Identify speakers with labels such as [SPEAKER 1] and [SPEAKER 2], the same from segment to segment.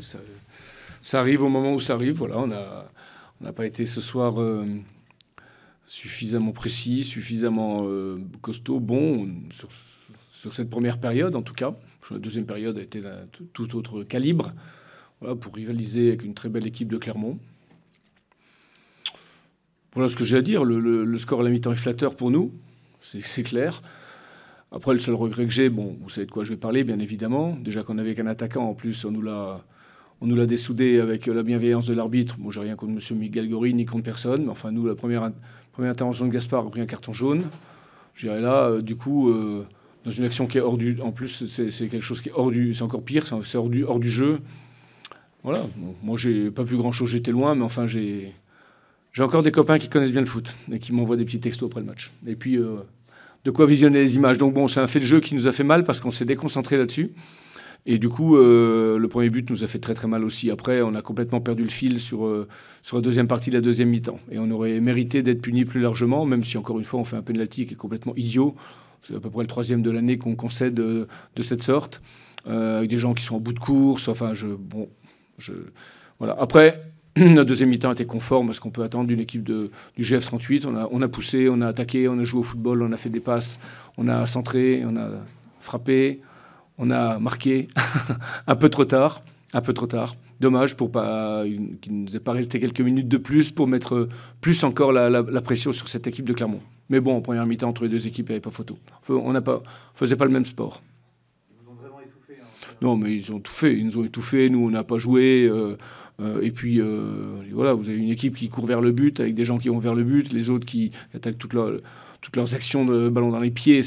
[SPEAKER 1] ça arrive au moment où ça arrive. Voilà, on n'a pas été ce soir suffisamment précis, suffisamment costaud, bon, sur cette première période en tout cas. La deuxième période a été d'un tout autre calibre, voilà, pour rivaliser avec une très belle équipe de Clermont. Voilà ce que j'ai à dire. Le score à la mi-temps est flatteur pour nous, c'est clair. Après, le seul regret que j'ai, bon, vous savez de quoi je vais parler, bien évidemment. Déjà qu'on n'avait qu'un attaquant, en plus, on nous l'a dessoudé avec la bienveillance de l'arbitre. Bon, j'ai rien contre M. Miguel Gori, ni contre personne. Mais enfin, nous, la première intervention de Gaspard a pris un carton jaune. Je dirais là, du coup, dans une action qui est hors du... En plus, c'est quelque chose qui est hors du... C'est encore pire, c'est hors du jeu. Voilà. Bon, moi, j'ai pas vu grand-chose, j'étais loin, mais enfin, j'ai encore des copains qui connaissent bien le foot et qui m'envoient des petits textos après le match. Et puis, de quoi visionner les images. Donc bon, c'est un fait de jeu qui nous a fait mal parce qu'on s'est déconcentré là-dessus. Et du coup, le premier but nous a fait très très mal aussi. Après, on a complètement perdu le fil sur la deuxième partie de la deuxième mi-temps. Et on aurait mérité d'être puni plus largement, même si encore une fois, on fait un penalty qui est complètement idiot. C'est à peu près le troisième de l'année qu'on concède de cette sorte, avec des gens qui sont en bout de course. Enfin, voilà. Après, la deuxième mi-temps était conforme à ce qu'on peut attendre d'une équipe du GF38. On a poussé, on a attaqué, on a joué au football, on a fait des passes, on a centré, on a frappé, on a marqué un peu trop tard. Dommage qu'il ne nous ait pas resté quelques minutes de plus pour mettre plus encore la pression sur cette équipe de Clermont. Mais bon, en première mi-temps, entre les deux équipes, il n'y avait pas photo. On ne faisait pas le même sport.
[SPEAKER 2] Ils vous ont vraiment étouffé.
[SPEAKER 1] Non, mais ils ont tout fait. Ils nous ont étouffés. Nous, on n'a pas joué. Et puis, voilà, vous avez une équipe qui court vers le but, avec des gens qui vont vers le but, les autres qui attaquent toutes leurs actions de ballon dans les pieds.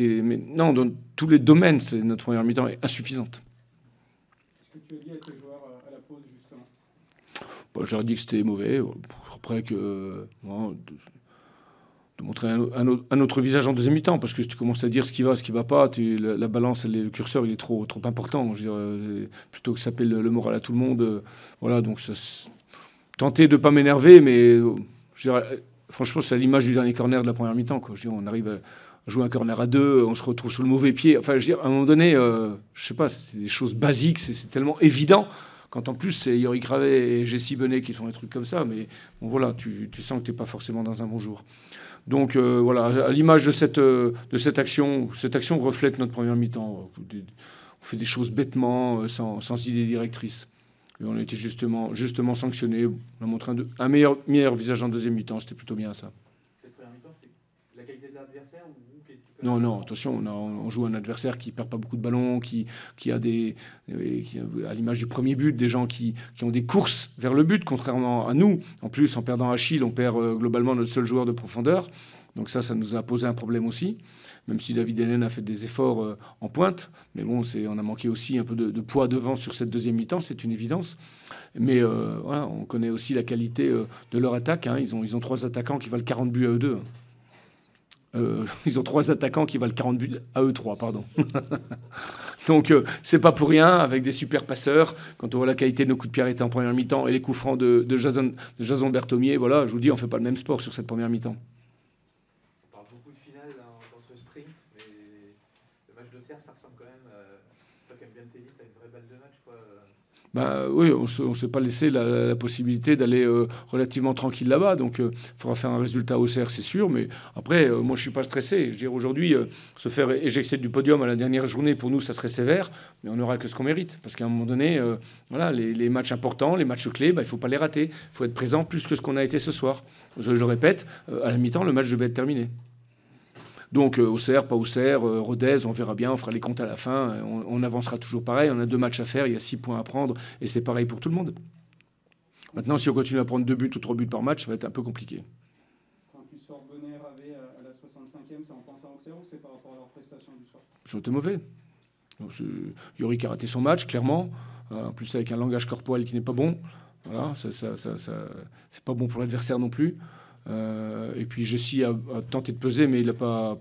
[SPEAKER 1] Mais non, dans tous les domaines, notre première mi-temps est insuffisante.
[SPEAKER 3] Est-ce que tu as dit avec les joueurs à la pause, justement?
[SPEAKER 1] Bon, je leur ai dit que c'était mauvais. Après de montrer un autre visage en deuxième mi-temps, parce que si tu commences à dire ce qui va pas, la balance, le curseur, il est trop important. Je veux dire, plutôt que ça s'appelle le moral à tout le monde. Voilà, donc tenter de ne pas m'énerver, mais je dirais, franchement, c'est à l'image du dernier corner de la première mi-temps, quoi. Je veux dire, on arrive à jouer un corner à deux, on se retrouve sur le mauvais pied. Enfin, je veux dire, à un moment donné, je sais pas, c'est des choses basiques, c'est tellement évident. Quand en plus, c'est Yorick Ravet et Jessie Benet qui font des trucs comme ça, mais bon, voilà, tu sens que tu n'es pas forcément dans un bon jour. Donc voilà, à l'image de cette action reflète notre première mi-temps. On fait des choses bêtement, sans idée directrice. Et on a été justement sanctionnés. On a montré un meilleur visage en deuxième mi-temps. C'était plutôt bien ça.
[SPEAKER 2] Cette première mi-temps, c'est la qualité de l'adversaire ou vous qui êtes...
[SPEAKER 1] Non, attention, on joue un adversaire qui ne perd pas beaucoup de ballons, qui a à l'image du premier but, des gens qui ont des courses vers le but, contrairement à nous. En plus, en perdant Achille, on perd globalement notre seul joueur de profondeur. Donc ça nous a posé un problème aussi, même si David Hélène a fait des efforts en pointe. Mais bon, on a manqué aussi un peu de poids devant sur cette deuxième mi-temps, c'est une évidence. Mais voilà, on connaît aussi la qualité de leur attaque. Hein. Ils ont 3 attaquants qui valent 40 buts à eux 2. Ils ont 3 attaquants qui valent 40 buts à eux 3, pardon. Donc c'est pas pour rien, avec des super passeurs. Quand on voit la qualité de nos coups de pied arrêtés en première mi-temps et les coups francs de Jason Berthomier, voilà, je vous dis, on fait pas le même sport sur cette première mi-temps.
[SPEAKER 2] On parle beaucoup de finale dans ce sprint, mais le match d'Auxerre, ça ressemble quand même, toi qui aimes bien le tennis, à une vraie balle de match, quoi.
[SPEAKER 1] Ben, oui, on ne s'est pas laissé la possibilité d'aller relativement tranquille là-bas. Donc, il faudra faire un résultat au CR, c'est sûr. Mais après, moi, je ne suis pas stressé. Je veux dire, aujourd'hui, se faire éjecter du podium à la dernière journée, pour nous, ça serait sévère. Mais on n'aura que ce qu'on mérite. Parce qu'à un moment donné, voilà, les matchs importants, les matchs clés, il ne faut pas les rater. Il faut être présent plus que ce qu'on a été ce soir. Je le répète, à la mi-temps, le match devait être terminé. Donc, Auxerre, pas Auxerre, Rodez, on verra bien, on fera les comptes à la fin. On avancera toujours pareil. On a 2 matchs à faire, il y a 6 points à prendre. Et c'est pareil pour tout le monde. Maintenant, si on continue à prendre 2 buts ou 3 buts par match, ça va être un peu compliqué.
[SPEAKER 3] Quand tu sors Bonner avait à la 65e, c'est en pensant à Auxerre ou c'est par rapport à leur prestation du soir?
[SPEAKER 1] Ils ont été mauvais. Yorick a raté son match, clairement. En plus, avec un langage corporel qui n'est pas bon. Voilà, c'est pas bon pour l'adversaire non plus. Et puis Jessie a tenté de peser, mais il a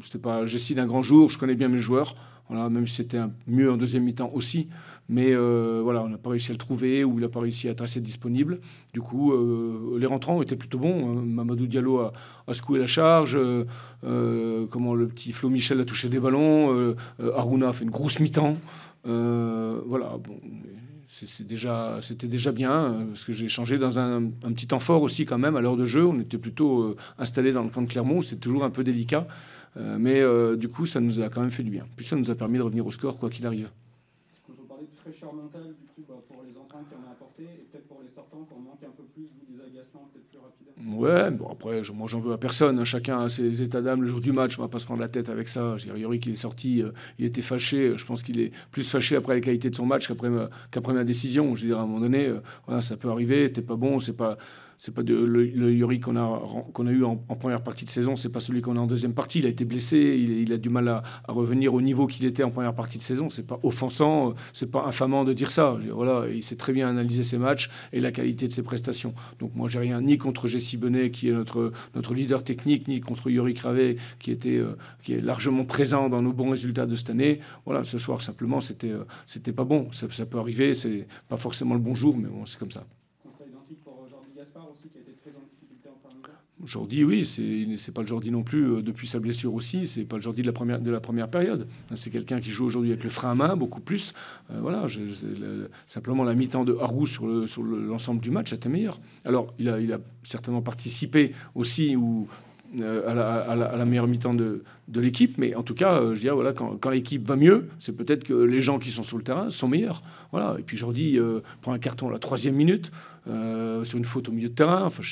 [SPEAKER 1] c'était pas Jessie d'un grand jour. Je connais bien mes joueurs, voilà, même si c'était mieux en deuxième mi-temps aussi. Mais voilà, on n'a pas réussi à le trouver ou il n'a pas réussi à être assez disponible. Du coup, les rentrants étaient plutôt bons. Mamadou Diallo a secoué la charge. Comment le petit Flo Michel a touché des ballons. Harouna a fait une grosse mi-temps. Voilà, bon. c'était déjà bien, parce que j'ai changé dans un petit temps fort aussi quand même à l'heure de jeu. On était plutôt installé dans le camp de Clermont, c'est toujours un peu délicat, mais du coup ça nous a quand même fait du bien. Puis ça nous a permis de revenir au score quoi qu'il arrive.
[SPEAKER 3] Est-ce qu'on peut parler de fraîcheur mentale du coup pour les entrants qui en ont apporté et peut-être pour les sortants qui en manquent un peu plus, vous des agacements peut-être plus rapides?
[SPEAKER 1] Ouais, bon après, moi j'en veux à personne, hein. Chacun a ses états d'âme le jour du match, on va pas se prendre la tête avec ça. Je veux dire, Yorick, il est sorti, il était fâché, je pense qu'il est plus fâché après la qualité de son match qu'après ma décision. Je veux dire, à un moment donné, voilà, ça peut arriver, t'es pas bon, c'est pas le Yorick qu'on a eu en première partie de saison, c'est pas celui qu'on a en deuxième partie. Il a été blessé, il a du mal à revenir au niveau qu'il était en première partie de saison. C'est pas offensant, c'est pas infamant de dire ça. Je veux dire, voilà, il sait très bien analyser ses matchs et la qualité de ses prestations. Donc moi, j'ai rien ni contre Jessie Benet, qui est notre leader technique, ni contre Yorick Ravet, qui est largement présent dans nos bons résultats de cette année. Voilà, ce soir, simplement, c'était pas bon. Ça peut arriver, c'est pas forcément le bon jour, mais bon, c'est comme ça.
[SPEAKER 3] Constat identique pour Jordi Gaspard aussi, qui a été très en difficulté en première mi-temps.
[SPEAKER 1] Jordi, oui, c'est pas le Jordi non plus depuis sa blessure aussi. C'est pas le Jordi de la première période. C'est quelqu'un qui joue aujourd'hui avec le frein à main beaucoup plus. Voilà, simplement la mi-temps de Hargou sur l'ensemble du match était meilleure. Alors, il a certainement participé aussi à la meilleure mi-temps de l'équipe, mais en tout cas, je dirais, voilà, quand l'équipe va mieux, c'est peut-être que les gens qui sont sur le terrain sont meilleurs. Voilà. Et puis Jordi prend un carton à la 3e minute sur une faute au milieu de terrain. Enfin,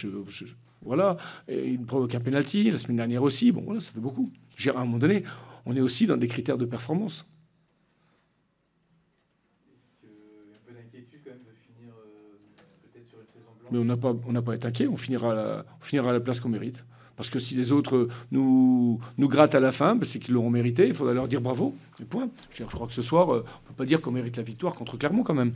[SPEAKER 1] voilà, et il provoque un penalty, la semaine dernière aussi. Bon, voilà, ça fait beaucoup. Je veux dire, à un moment donné, on est aussi dans des critères de performance.
[SPEAKER 2] Est-ce qu'il y a un peu d'inquiétude quand même de finir peut-être sur une saison blanche?
[SPEAKER 1] Mais on n'a pas à être inquiet, on finira à la place qu'on mérite. Parce que si les autres nous grattent à la fin, ben c'est qu'ils l'auront mérité, il faudra leur dire bravo, et point. Je crois que ce soir, on ne peut pas dire qu'on mérite la victoire contre Clermont quand même.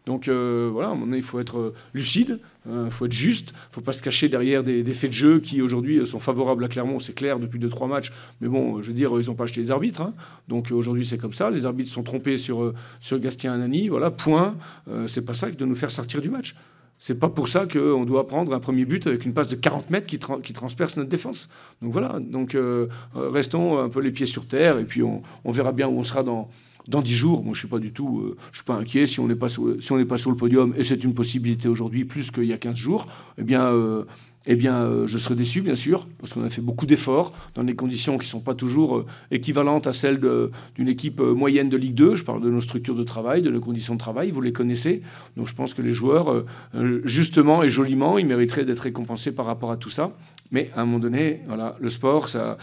[SPEAKER 1] Donc voilà, à un moment donné, il faut être lucide, il faut être juste, il ne faut pas se cacher derrière des faits de jeu qui aujourd'hui sont favorables à Clermont, c'est clair, depuis 2-3 matchs. Mais bon, je veux dire, ils n'ont pas acheté les arbitres. Hein. Donc aujourd'hui, c'est comme ça. Les arbitres se sont trompés sur Gastien Anani. Voilà, point. C'est pas ça qui doit nous faire sortir du match. C'est pas pour ça qu'on doit prendre un premier but avec une passe de 40 mètres qui transperce notre défense. Donc voilà, donc restons un peu les pieds sur terre et puis on verra bien où on sera dans 10 jours. Moi, je suis pas inquiet si on n'est pas sur le podium, et c'est une possibilité aujourd'hui plus qu'il y a 15 jours. Eh bien, je serai déçu, bien sûr, parce qu'on a fait beaucoup d'efforts dans des conditions qui ne sont pas toujours équivalentes à celles d'une équipe moyenne de Ligue 2. Je parle de nos structures de travail, de nos conditions de travail, vous les connaissez. Donc je pense que les joueurs, justement et joliment, ils mériteraient d'être récompensés par rapport à tout ça. Mais à un moment donné, voilà, le sport, ça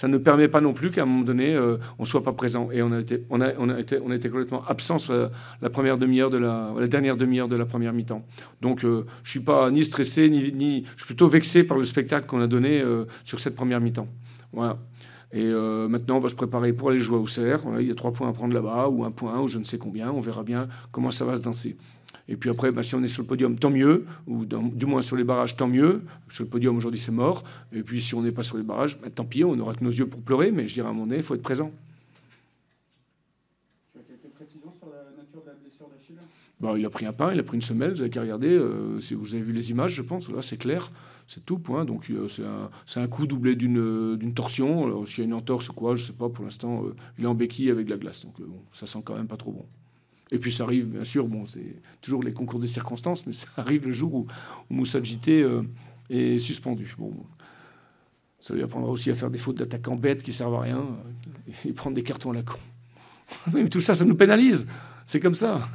[SPEAKER 1] ne permet pas non plus qu'à un moment donné, on ne soit pas présent. Et on a été complètement absent sur la dernière demi-heure de la première mi-temps. Donc, je ne suis pas ni stressé, je suis plutôt vexé par le spectacle qu'on a donné sur cette première mi-temps. Voilà. Et maintenant, on va se préparer pour aller jouer au Auxerre. Voilà, il y a 3 points à prendre là-bas, ou 1 point, ou je ne sais combien. On verra bien comment ça va se danser. Et puis après, si on est sur le podium, tant mieux, ou du moins sur les barrages, tant mieux. Sur le podium, aujourd'hui, c'est mort. Et puis si on n'est pas sur les barrages, tant pis, on n'aura que nos yeux pour pleurer, mais je dirais à un moment donné, il faut être présent.
[SPEAKER 3] Tu as quelques précisions sur la nature de la blessure d'Achille?
[SPEAKER 1] Il a pris un pain, il a pris une semelle, vous avez qu'à regarder, vous avez vu les images, je pense, là, c'est clair, c'est tout, point. Donc c'est un coup doublé d'une torsion. Alors, s'il y a une entorse ou quoi, je ne sais pas, pour l'instant, il est en béquille avec de la glace. Donc bon, ça sent quand même pas trop bon. Et puis ça arrive, bien sûr, bon, c'est toujours les concours de circonstances, mais ça arrive le jour où Moussa Djité est suspendu. Bon, ça lui apprendra aussi à faire des fautes d'attaquants bêtes qui servent à rien et prendre des cartons à la con. Oui, mais tout ça, ça nous pénalise. C'est comme ça.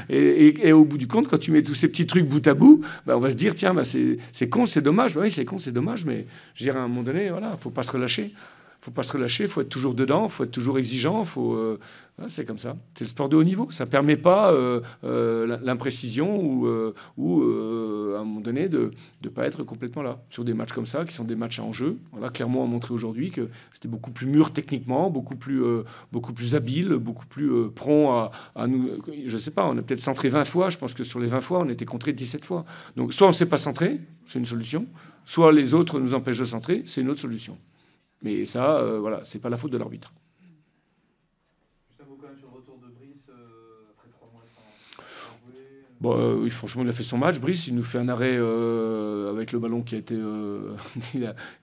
[SPEAKER 1] Et au bout du compte, quand tu mets tous ces petits trucs bout à bout, on va se dire, tiens, c'est con, c'est dommage. Oui, c'est con, c'est dommage, mais je dirais à un moment donné, il ne faut pas se relâcher. Il ne faut pas se relâcher, il faut être toujours dedans, il faut être toujours exigeant. C'est comme ça. C'est le sport de haut niveau. Ça ne permet pas l'imprécision ou à un moment donné, de ne pas être complètement là. Sur des matchs comme ça, qui sont des matchs à enjeu. Voilà, Clermont a montré aujourd'hui que c'était beaucoup plus mûr techniquement, beaucoup plus habile, beaucoup plus prompt à nous. Je ne sais pas, on a peut-être centré 20 fois. Je pense que sur les 20 fois, on a été contré 17 fois. Donc soit on ne s'est pas centré, c'est une solution. Soit les autres nous empêchent de centrer, c'est une autre solution. Mais ça, voilà, c'est pas la faute de l'arbitre.
[SPEAKER 2] Juste un mot quand même sur le retour de Brice après 3 mois sans jouer.
[SPEAKER 1] Bon, oui, franchement, il a fait son match. Brice, il nous fait un arrêt avec le ballon qui a été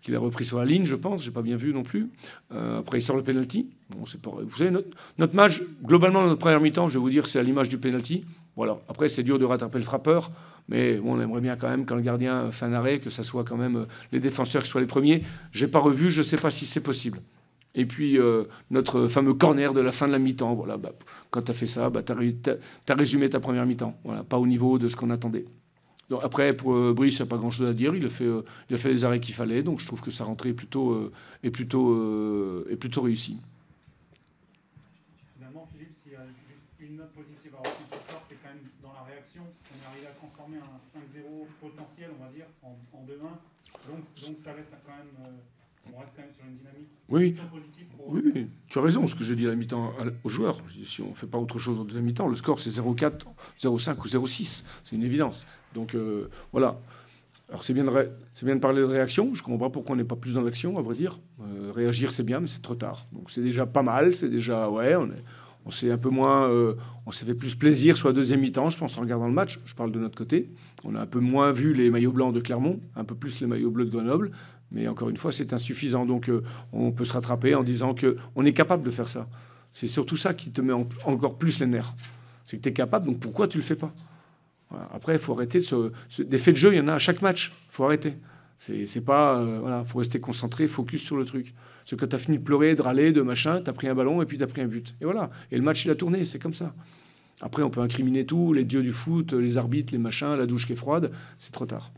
[SPEAKER 1] qu'il a repris sur la ligne, je pense. J'ai pas bien vu non plus. Après, il sort le penalty. Bon, c'est pas. Vous savez, notre match, globalement, notre première mi-temps, je vais vous dire, c'est à l'image du penalty. Voilà. Après, c'est dur de rattraper le frappeur, mais bon, on aimerait bien quand même, quand le gardien fait un arrêt, que ça soit quand même les défenseurs qui soient les premiers. J'ai pas revu, je sais pas si c'est possible. Et puis, notre fameux corner de la fin de la mi-temps. Voilà, bah, quand tu as fait ça, bah, tu as résumé ta première mi-temps. Voilà, pas au niveau de ce qu'on attendait. Donc, après, pour Brice, il n'y a pas grand-chose à dire. Il a fait les arrêts qu'il fallait. Donc, je trouve que sa rentrée est plutôt réussie.
[SPEAKER 4] Finalement, Philippe, s'il y a juste une note positive à retenir ce soir, c'est quand même dans la réaction. On est arrivé à transformer un 5-0 potentiel, on va dire, en 2-1. Donc ça laisse quand même... on reste quand même sur une dynamique plutôt positive.
[SPEAKER 1] Oui, tu as raison, ce que j'ai dit à la mi-temps aux joueurs. Je dis, si on ne fait pas autre chose en deuxième mi-temps, le score c'est 0-4, 0-5 ou 0-6. C'est une évidence. Donc voilà. Alors c'est bien de parler de réaction. Je ne comprends pas pourquoi on n'est pas plus dans l'action, à vrai dire. Réagir c'est bien, mais c'est trop tard. Donc c'est déjà pas mal. C'est déjà, ouais, on s'est un peu moins... on s'est fait plus plaisir sur la deuxième mi-temps, je pense, en regardant le match. Je parle de notre côté. On a un peu moins vu les maillots blancs de Clermont, un peu plus les maillots bleus de Grenoble. Mais encore une fois, c'est insuffisant. Donc, on peut se rattraper en disant qu'on est capable de faire ça. C'est surtout ça qui te met encore plus les nerfs. C'est que tu es capable, donc pourquoi tu ne le fais pas? Voilà. Après, il faut arrêter. Des faits de jeu, il y en a à chaque match. Il faut arrêter. C'est pas... voilà, faut rester concentré, focus sur le truc. Parce que quand tu as fini de pleurer, de râler, de machin, tu as pris un ballon et puis tu as pris un but. Et voilà. Et le match, il a tourné. C'est comme ça. Après, on peut incriminer tout, les dieux du foot, les arbitres, les machins, la douche qui est froide. C'est trop tard.